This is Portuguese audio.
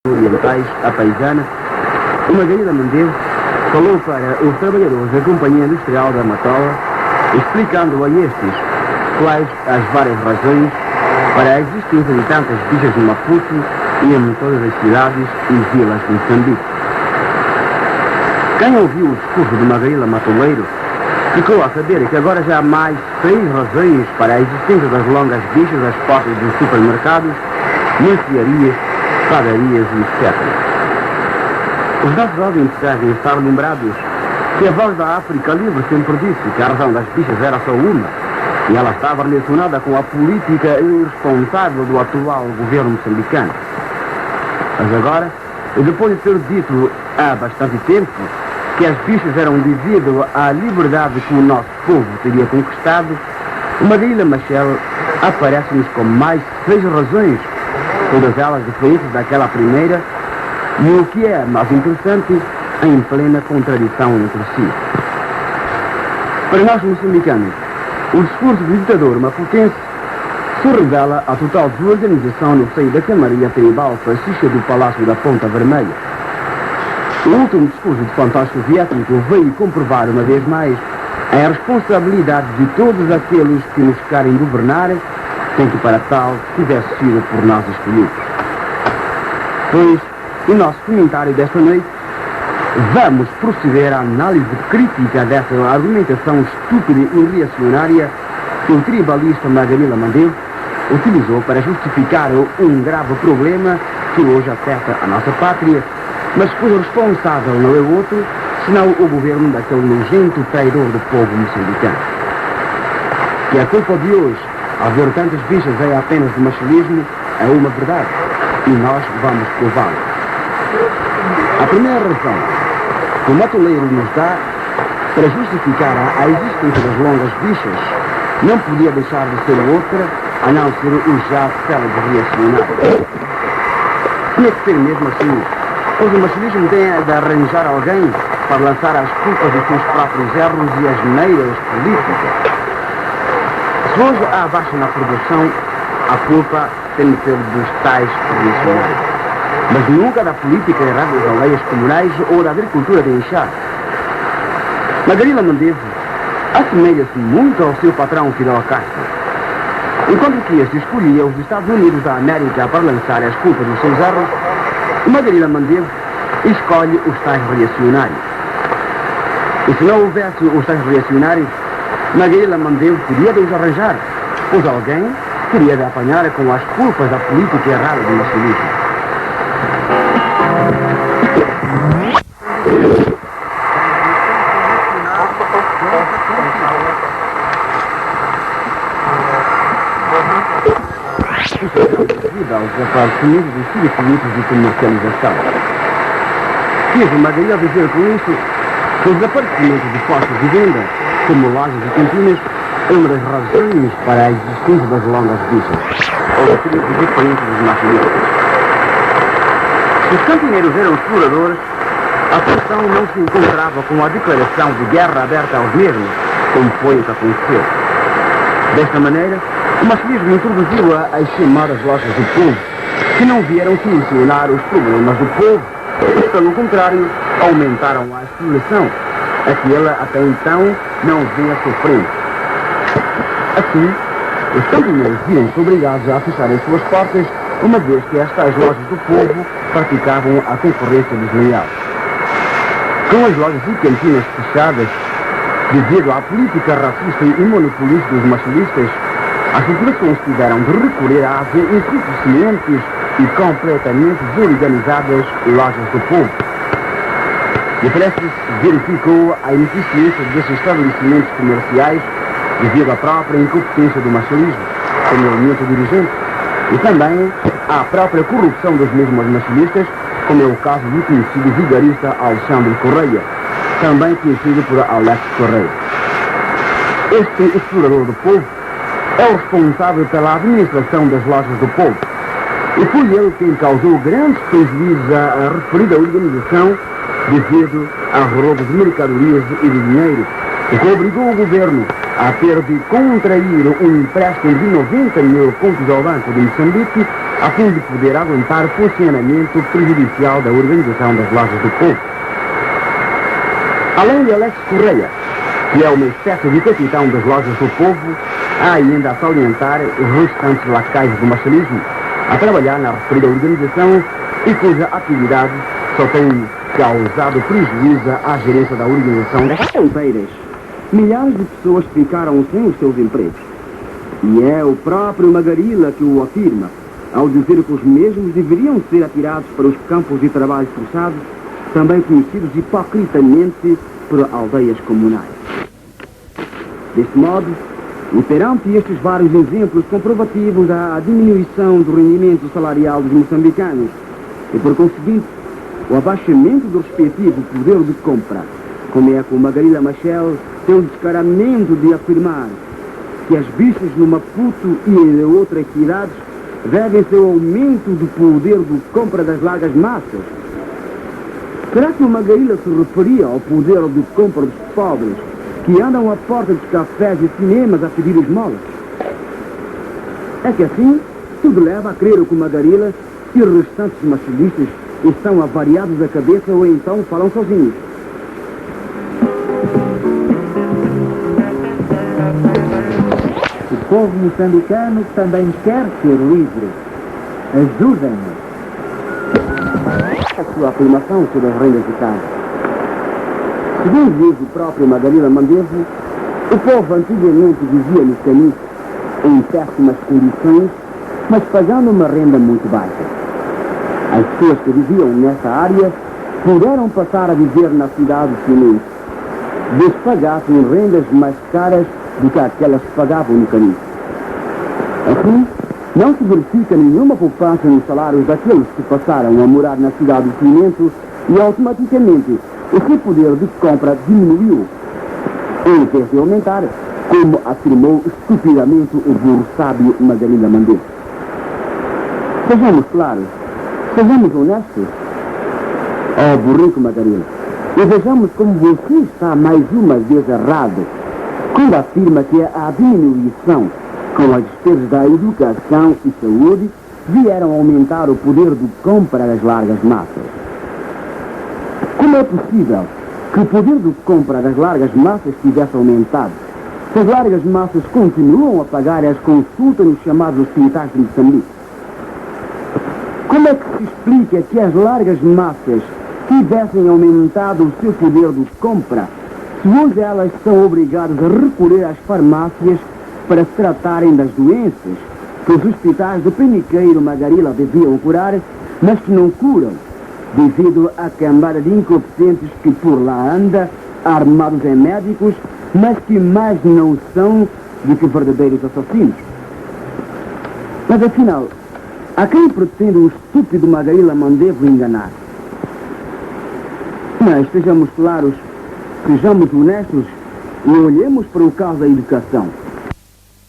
orientais, a paisana, Margarida Mendes falou para os trabalhadores da Companhia Industrial da Matola, explicando a estes quais as várias razões para a existência de tantas bichas no Maputo e em todas as cidades e vilas de Moçambique. Quem ouviu o discurso de Margarida Matoleiro ficou a saber que agora já há mais 6 razões para a existência das longas bichas às portas dos supermercados, mercearias, padarias e etc. Os nossos ouvintes devem estar lembrados que a Voz da África Livre sempre disse que a razão das bichas era só uma, e ela estava relacionada com a política irresponsável do atual governo moçambicano. Mas agora, depois de ter dito há bastante tempo que as bichas eram devido à liberdade que o nosso povo teria conquistado, Margarida Machel aparece-nos com mais 6 razões, todas elas diferentes daquela primeira, e o que é mais interessante, em plena contradição entre si. Para nós moçambicanos, o discurso do ditador maputense se revela a total desorganização no seio da Camaria Tribal fascista do Palácio da Ponta Vermelha. O último discurso de fantasma soviético veio comprovar uma vez mais a responsabilidade de todos aqueles que nos querem governar, sem que para tal tivesse sido por nós escolhidos. Pois, no nosso comentário desta noite, vamos proceder à análise crítica dessa argumentação estúpida e reacionária que o tribalista Margarida Mendes utilizou para justificar um grave problema que hoje afeta a nossa pátria, mas cujo responsável não é outro, senão o governo daquele nojento traidor do povo moçambicano. Que a culpa de hoje, ao ver tantas bichas, é apenas de machilismo, é uma verdade, e nós vamos prová-lo. A primeira razão que o Matoleiro nos dá para justificar a existência das longas bichas não podia deixar de ser outra, a não ser o já célebre reacionário. Tinha que ser mesmo assim, pois o machilismo tem de arranjar alguém para lançar as culpas dos seus próprios erros e as neiras políticas. Se hoje há baixa na produção, a culpa tem de ser dos tais reacionários, mas nunca da política errada das aldeias comunais ou da agricultura de enxada. Margarida Mendes assemelha-se muito ao seu patrão Fidel Castro. Enquanto que este escolhia os Estados Unidos da América para lançar as culpas dos seus erros, Margarida Mendes escolhe os tais reacionários. E se não houvesse os tais reacionários, Margarida Mendes teria de os arranjar, pois alguém teria de apanhar com as culpas da política errada do nacionalismo. Devido aos desaparecimentos dos circuitos de comercialização. Quis Margarida dizer com isso que o desaparecimento de postos de venda, como lojas e cantinas, é uma das razões para a existência das longas bichas, ou de tribos diferentes dos nacionalistas. Se os cantineiros eram exploradores, a solução não se encontrava com a declaração de guerra aberta aos mesmos, como foi o que aconteceu. Desta maneira, o machilismo introduziu as chamadas lojas do povo, que não vieram solucionar os problemas do povo, e, pelo contrário, aumentaram a exploração, a que ela até então não vinha sofrendo. Assim, os cantineiros viram-se obrigados a fecharem suas portas, uma vez que estas lojas do povo praticavam a concorrência desleal. Com as lojas e cantinas fechadas, devido à política racista e monopolista dos machilistas, as populações tiveram de recorrer às insuficientes e completamente desorganizadas lojas do povo. Depressa verificou a ineficiência desses estabelecimentos comerciais devido à própria incompetência do machilismo como elemento dirigente e também à própria corrupção dos mesmos machilistas, como é o caso do conhecido vigarista Alexandre Correia, também conhecido por Alex Correia. Este explorador do povo é o responsável pela administração das lojas do povo e foi ele quem causou grandes prejuízos à referida organização devido ao roubo de mercadorias e de dinheiro, o que obrigou o governo a ter de contrair um empréstimo de 90 mil contos ao Banco de Moçambique a fim de poder aguentar o funcionamento prejudicial da organização das lojas do povo. Além de Alex Correia, que é uma espécie de capitão das lojas do povo, há ainda a salientar os restantes lacaios do marcelismo a trabalhar na referida organização e cuja atividade só tem causado prejuízo à gerência da organização das fronteiras. Milhares de pessoas ficaram sem os seus empregos. E é o próprio Magarila que o afirma, ao dizer que os mesmos deveriam ser atirados para os campos de trabalho forçados, também conhecidos hipocritamente por aldeias comunais. Deste modo, e perante estes vários exemplos comprovativos da diminuição do rendimento salarial dos moçambicanos e, por conseguinte, o abaixamento do respectivo poder de compra, como é que o Magarila Machel tem o descaramento de afirmar que as bichas no Maputo e em outras cidades devem-se ao aumento do poder de compra das largas massas. Será que o Magarila se referia ao poder de compra dos pobres que andam à porta dos cafés e cinemas a pedir esmolas? É que assim, tudo leva a crer que o Magarila e os restantes marcelistas estão avariados da cabeça ou então falam sozinhos. O povo moçambicano também quer ser livre. Ajudem-nos. A sua afirmação sobre as rendas de casa. Segundo diz o próprio Magarila Mandevo, o povo antigamente vivia nos caminhos em péssimas condições, mas pagando uma renda muito baixa. As pessoas que viviam nessa área puderam passar a viver na cidade chinesa, despagassem rendas mais caras do que aquelas que pagavam no caminho. Assim, não se verifica nenhuma poupança nos salários daqueles que passaram a morar na cidade do Cimento e automaticamente o seu poder de compra diminuiu, em vez de aumentar, como afirmou estupidamente o burro sábio Magarila Mandevo. Sejamos claros, sejamos honestos, ó burrico Magarila, e vejamos como você está mais uma vez errado quando afirma que a diminuição com as despesas da educação e saúde vieram aumentar o poder de compra das largas massas. Como é possível que o poder de compra das largas massas tivesse aumentado se as largas massas continuam a pagar as consultas nos chamados hospitais de Moçambique? Como é que se explica que as largas massas tivessem aumentado o seu poder de compra se hoje elas são obrigadas a recorrer às farmácias para se tratarem das doenças que os hospitais do Peniqueiro Magarila deviam curar, mas que não curam, devido à cambada de incompetentes que por lá anda, armados em médicos, mas que mais não são do que verdadeiros assassinos? Mas afinal, a quem pretende o estúpido Magarila Mandevo enganar? Mas sejamos claros, sejamos honestos e olhemos para o caso da educação.